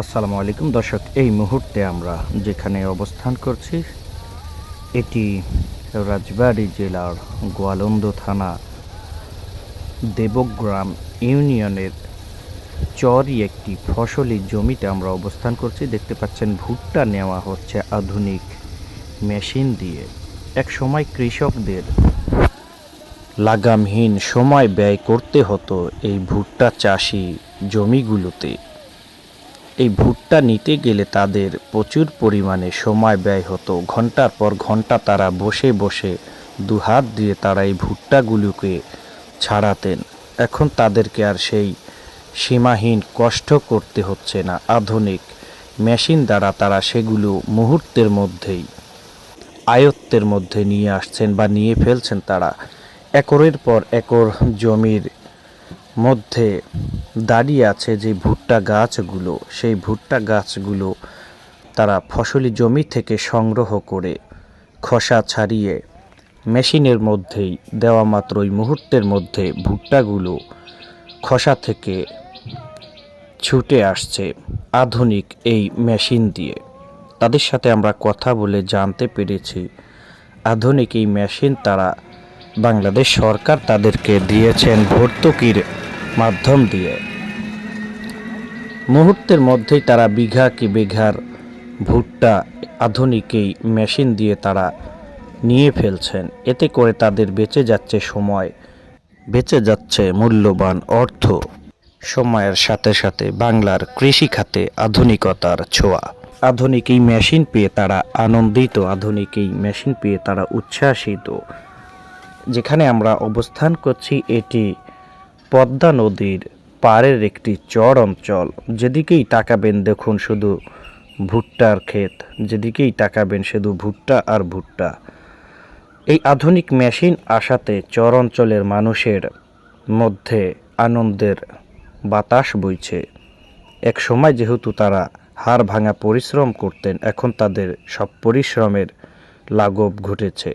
আসসালামু আলাইকুম দর্শক, এই মুহূর্তে আমরা যেখানে অবস্থান করছি এটি রাজবাড়ী জেলার গোয়ালন্দ থানা দেবগ্রাম ইউনিয়নের চরই একটি ফসলি জমিতে আমরা অবস্থান করছি। দেখতে পাচ্ছেন ভুট্টা নেওয়া হচ্ছে আধুনিক মেশিন দিয়ে। এক সময় কৃষকদের লাগামহীন সময় ব্যয় করতে হতো এই ভুট্টা চাষি জমিগুলোতে। এই ভুট্টা নিতে গেলে তাদের প্রচুর পরিমাণে সময় ব্যয় হতো। ঘন্টার পর ঘন্টা তারা বসে বসে দুহাত দিয়ে তারা এই ভুট্টাগুলোকে ছাড়াতেন। এখন তাদেরকে আর সেই সীমাহীন কষ্ট করতে হচ্ছে না। আধুনিক মেশিন দ্বারা তারা সেগুলো মুহূর্তের মধ্যেই আয়ত্তের মধ্যে নিয়ে আসছেন বা নিয়ে ফেলছেন। তারা একরের পর একর জমির মধ্যে দাঁড়িয়ে আছে যে ভুট্টা গাছগুলো, সেই ভুট্টা গাছগুলো তারা ফসলি জমি থেকে সংগ্রহ করে খোসা ছাড়িয়ে মেশিনের মধ্যেই দেওয়া মাত্রই মুহূর্তের মধ্যে ভুট্টাগুলো খোসা থেকে ছুটে আসছে আধুনিক এই মেশিন দিয়ে। তাদের সাথে আমরা কথা বলে জানতে পেরেছি আধুনিক এই মেশিন তারা বাংলাদেশ সরকার তাদেরকে দিয়েছেন ভর্তুকির মাধ্যম দিয়ে। মুহূর্তের মধ্যেই তারা বিঘা কি বিঘার ভুট্টা আধুনিক এই মেশিন দিয়ে তারা নিয়ে ফেলছেন। এতে করে তাদের বেঁচে যাচ্ছে সময়, বেঁচে যাচ্ছে মূল্যবান অর্থ। সময়ের সাথে সাথে বাংলার কৃষি খাতে আধুনিকতার ছোঁয়া। আধুনিক এই মেশিন পেয়ে তারা আনন্দিত, আধুনিক এই মেশিন পেয়ে তারা উচ্ছ্বাসিত। যেখানে আমরা অবস্থান করছি এটি পদ্মা নদীর পাড়ের একটি চর অঞ্চল। যেদিকেই তাকাবেন দেখুন শুধু ভুট্টার ক্ষেত, যেদিকেই তাকাবেন শুধু ভুট্টা আর ভুট্টা। এই আধুনিক মেশিন আসাতে চর অঞ্চলের মানুষের মধ্যে আনন্দের বাতাস বইছে। এক সময় যেহেতু তারা হাড় ভাঙা পরিশ্রম করতেন, এখন তাদের সব পরিশ্রমের লাঘব ঘটেছে।